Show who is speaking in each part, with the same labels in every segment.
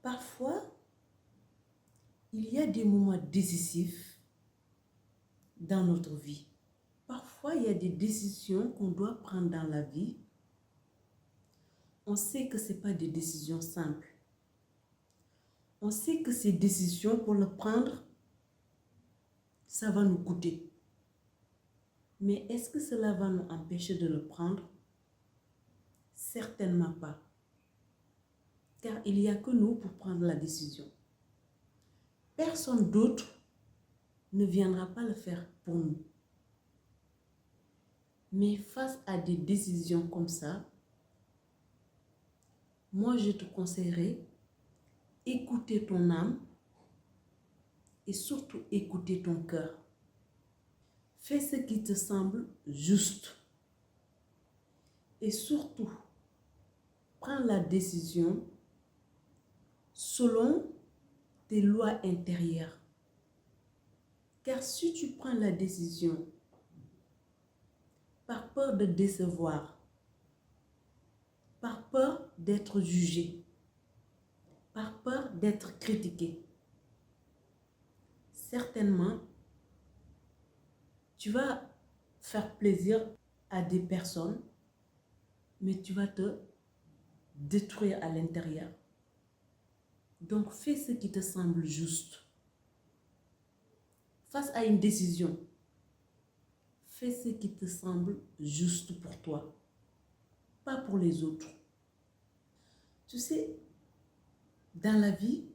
Speaker 1: Parfois, il y a des moments décisifs dans notre vie. Parfois, il y a des décisions qu'on doit prendre dans la vie. On sait que ce n'est pas des décisions simples. On sait que ces décisions, pour le prendre, ça va nous coûter. Mais est-ce que cela va nous empêcher de le prendre? Certainement pas. Car il n'y a que nous pour prendre la décision. Personne d'autre ne viendra pas le faire pour nous. Mais face à des décisions comme ça, moi je te conseillerais écouter ton âme et surtout écouter ton cœur. Fais ce qui te semble juste. Et surtout, prends la décision selon tes lois intérieures. Car si tu prends la décision par peur de décevoir, par peur d'être jugé, par peur d'être critiqué, certainement, tu vas faire plaisir à des personnes, mais tu vas te détruire à l'intérieur. Donc, fais ce qui te semble juste. Face à une décision, fais ce qui te semble juste pour toi, pas pour les autres. Tu sais, dans la vie,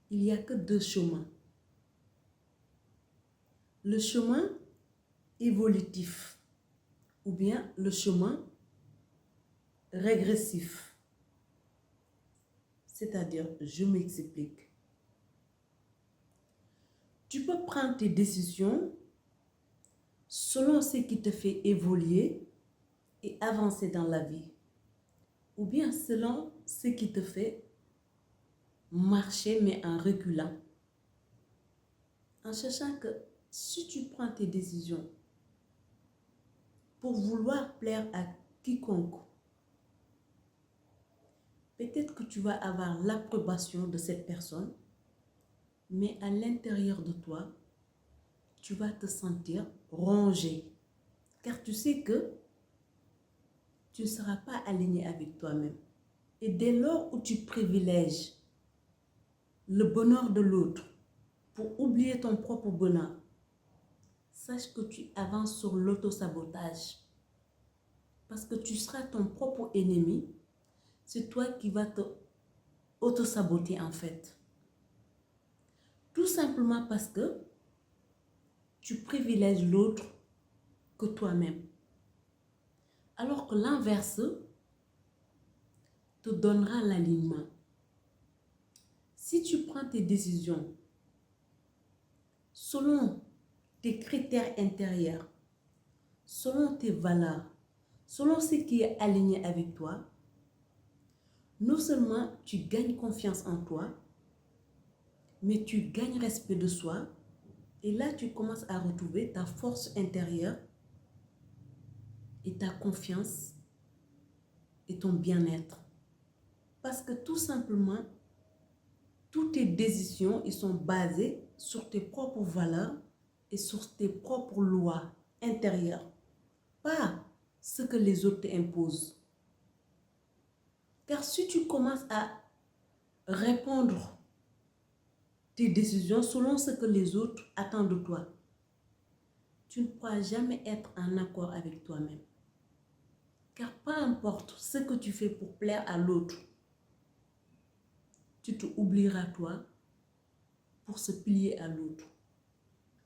Speaker 1: il n'y a que deux chemins. Le chemin évolutif ou bien le chemin régressif. C'est-à-dire, je m'explique. Tu peux prendre tes décisions selon ce qui te fait évoluer et avancer dans la vie. Ou bien selon ce qui te fait marcher mais en reculant. En cherchant que si tu prends tes décisions pour vouloir plaire à quiconque, peut-être que tu vas avoir l'approbation de cette personne, mais à l'intérieur de toi, tu vas te sentir rongé. Car tu sais que tu ne seras pas aligné avec toi-même. Et dès lors où tu privilèges le bonheur de l'autre pour oublier ton propre bonheur, sache que tu avances sur l'autosabotage. Parce que tu seras ton propre ennemi. C'est toi qui vas te auto-saboter en fait. Tout simplement parce que tu privilèges l'autre que toi-même. Alors que l'inverse te donnera l'alignement. Si tu prends tes décisions selon tes critères intérieurs, selon tes valeurs, selon ce qui est aligné avec toi, non seulement tu gagnes confiance en toi, mais tu gagnes respect de soi. Et là, tu commences à retrouver ta force intérieure et ta confiance et ton bien-être. Parce que tout simplement, toutes tes décisions, ils sont basées sur tes propres valeurs et sur tes propres lois intérieures. Pas ce que les autres t'imposent. Car si tu commences à répondre tes décisions selon ce que les autres attendent de toi, tu ne pourras jamais être en accord avec toi-même. Car peu importe ce que tu fais pour plaire à l'autre, tu te oublieras toi pour se plier à l'autre.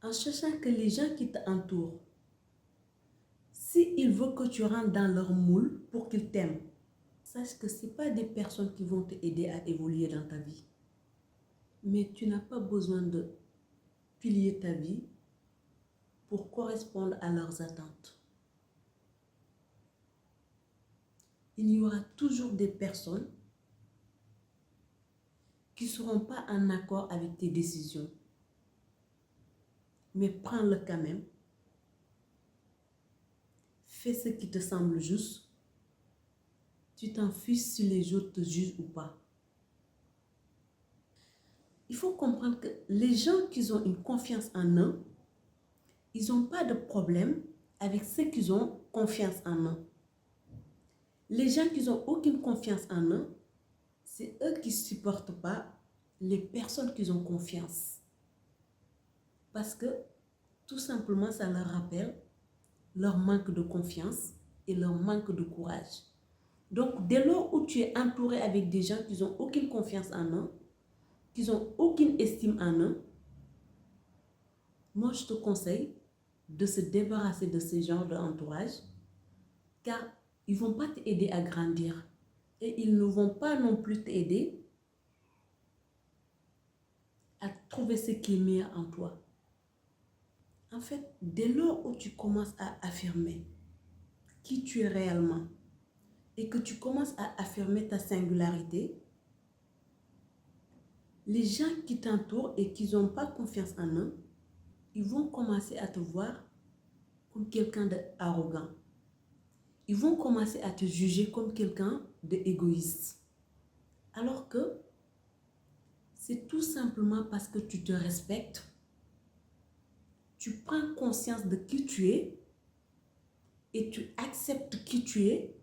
Speaker 1: En cherchant que les gens qui t'entourent, s'ils veulent que tu rentres dans leur moule pour qu'ils t'aiment, sache que ce n'est pas des personnes qui vont t'aider à évoluer dans ta vie. Mais tu n'as pas besoin de plier ta vie pour correspondre à leurs attentes. Il y aura toujours des personnes qui ne seront pas en accord avec tes décisions. Mais prends-le quand même. Fais ce qui te semble juste. Tu t'en fiches si les autres te jugent ou pas. Il faut comprendre que les gens qui ont une confiance en eux, ils n'ont pas de problème avec ceux qui ont confiance en eux. Les gens qui n'ont aucune confiance en eux, c'est eux qui ne supportent pas les personnes qui ont confiance. Parce que tout simplement, ça leur rappelle leur manque de confiance et leur manque de courage. Donc, dès lors où tu es entouré avec des gens qui n'ont aucune confiance en eux, qui n'ont aucune estime en eux, moi je te conseille de se débarrasser de ce genre d'entourage, car ils ne vont pas t'aider à grandir et ils ne vont pas non plus t'aider à trouver ce qui est meilleur en toi. En fait, dès lors où tu commences à affirmer qui tu es réellement et que tu commences à affirmer ta singularité, les gens qui t'entourent et qui n'ont pas confiance en eux, ils vont commencer à te voir comme quelqu'un d'arrogant. Ils vont commencer à te juger comme quelqu'un d'égoïste. Alors que c'est tout simplement parce que tu te respectes, tu prends conscience de qui tu es et tu acceptes qui tu es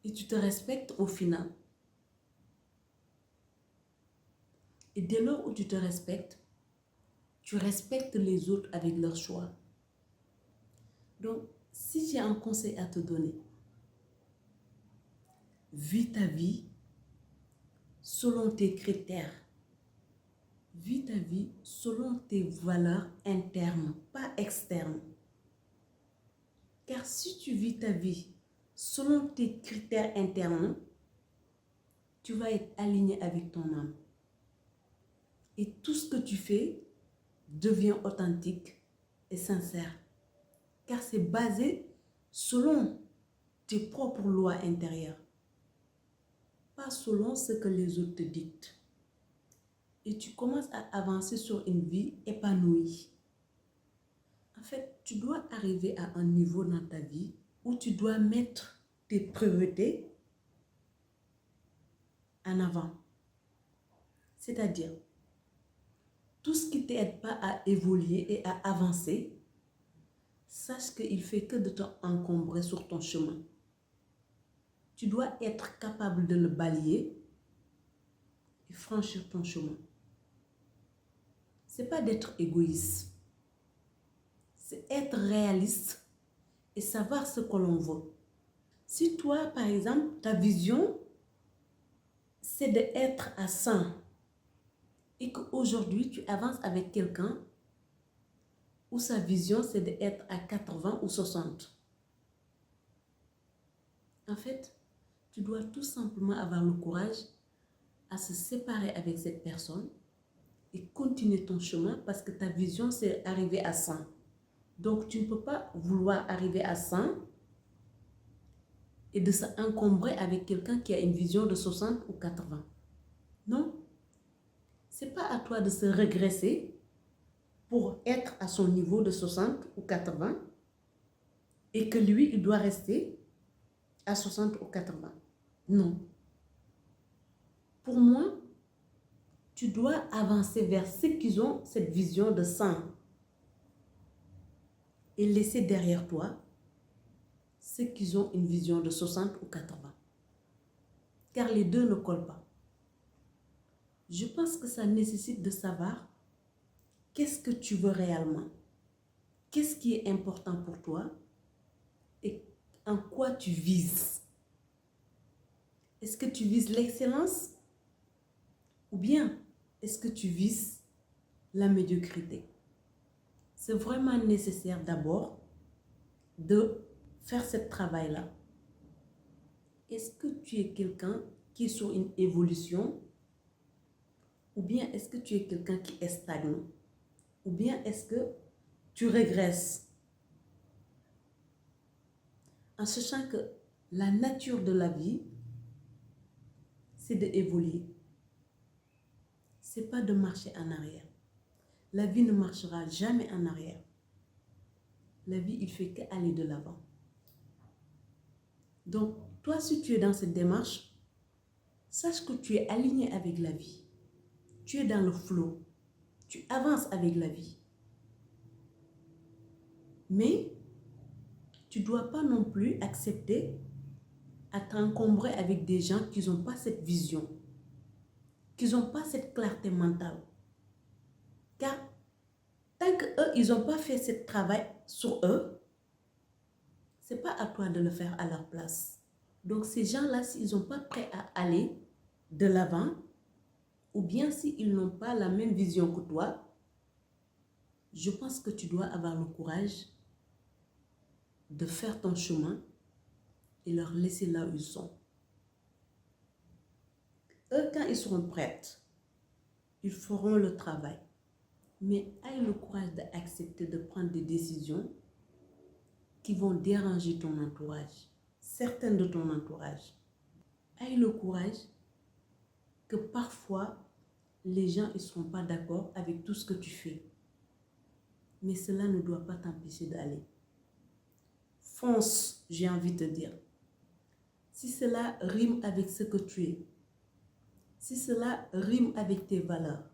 Speaker 1: et tu te respectes au final. Et dès lors où tu te respectes, tu respectes les autres avec leur choix. Donc, si j'ai un conseil à te donner, vis ta vie selon tes critères. Vis ta vie selon tes valeurs internes, pas externes. Car si tu vis ta vie selon tes critères internes, tu vas être aligné avec ton âme. Et tout ce que tu fais devient authentique et sincère. Car c'est basé selon tes propres lois intérieures, pas selon ce que les autres te dictent. Et tu commences à avancer sur une vie épanouie. En fait, tu dois arriver à un niveau dans ta vie où tu dois mettre tes priorités en avant. C'est-à-dire, tout ce qui ne t'aide pas à évoluer et à avancer, sache qu'il ne fait que de t'encombrer sur ton chemin. Tu dois être capable de le balayer et franchir ton chemin. Ce n'est pas d'être égoïste, c'est être réaliste et savoir ce que l'on veut. Si toi, par exemple, ta vision, c'est d'être à 100 et qu'aujourd'hui, tu avances avec quelqu'un où sa vision, c'est d'être à 80 ou 60. En fait, tu dois tout simplement avoir le courage à se séparer avec cette personne et continuer ton chemin parce que ta vision, c'est arriver à 100. Donc, tu ne peux pas vouloir arriver à 100 et de s'encombrer avec quelqu'un qui a une vision de 60 ou 80. Non. Ce n'est pas à toi de se régresser pour être à son niveau de 60 ou 80 et que lui, il doit rester à 60 ou 80. Non. Pour moi, tu dois avancer vers ceux qui ont cette vision de 100 et laisser derrière toi ceux qui ont une vision de 60 ou 80. Car les deux ne collent pas. Je pense que ça nécessite de savoir qu'est-ce que tu veux réellement, qu'est-ce qui est important pour toi et en quoi tu vises. Est-ce que tu vises l'excellence ou bien est-ce que tu vises la médiocrité? C'est vraiment nécessaire d'abord de faire ce travail-là. Est-ce que tu es quelqu'un qui est sur une évolution ou bien est-ce que tu es quelqu'un qui est stagnant? Ou bien est-ce que tu régresses? En sachant que la nature de la vie, c'est d'évoluer. Ce n'est pas de marcher en arrière. La vie ne marchera jamais en arrière. La vie, il ne fait qu'aller de l'avant. Donc, toi, si tu es dans cette démarche, sache que tu es aligné avec la vie. Tu es dans le flow. Tu avances avec la vie. Mais tu ne dois pas non plus accepter à t'encombrer avec des gens qui n'ont pas cette vision, qui n'ont pas cette clarté mentale. Car tant qu'eux, ils n'ont pas fait ce travail sur eux, ce n'est pas à toi de le faire à leur place. Donc ces gens-là, s'ils ne sont pas prêts à aller de l'avant, ou bien s'ils n'ont pas la même vision que toi, je pense que tu dois avoir le courage de faire ton chemin et leur laisser là où ils sont. Eux, quand ils seront prêts, ils feront le travail. Mais aie le courage d'accepter de prendre des décisions qui vont déranger ton entourage, certaines de ton entourage. Aie le courage que parfois, les gens ne seront pas d'accord avec tout ce que tu fais. Mais cela ne doit pas t'empêcher d'aller. Fonce, j'ai envie de te dire. Si cela rime avec ce que tu es, si cela rime avec tes valeurs,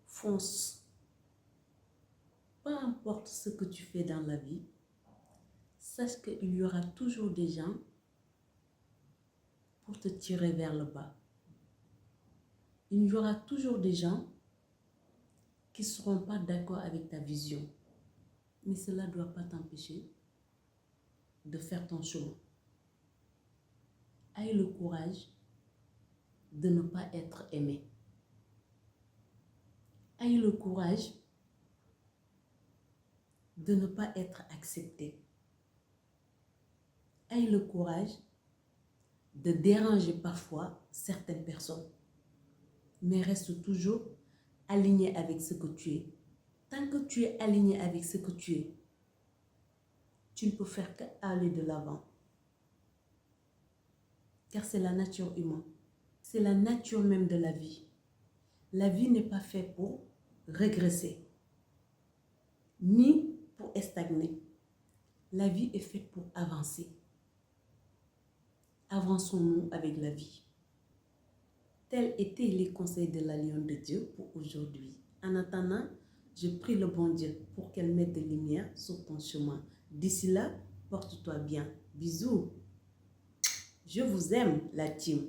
Speaker 1: fonce. Peu importe ce que tu fais dans la vie, sache qu'il y aura toujours des gens pour te tirer vers le bas. Il y aura toujours des gens qui ne seront pas d'accord avec ta vision. Mais cela ne doit pas t'empêcher de faire ton chemin. Aie le courage de ne pas être aimé. Aie le courage de ne pas être accepté. Aie le courage de déranger parfois certaines personnes. Mais reste toujours aligné avec ce que tu es. Tant que tu es aligné avec ce que tu es, tu ne peux faire qu'aller de l'avant. Car c'est la nature humaine. C'est la nature même de la vie. La vie n'est pas faite pour régresser, ni pour stagner. La vie est faite pour avancer. Avançons-nous avec la vie. Tels étaient les conseils de la Lionne de Dieu pour aujourd'hui. En attendant, je prie le bon Dieu pour qu'elle mette de lumière sur ton chemin. D'ici là, porte-toi bien. Bisous. Je vous aime, la team.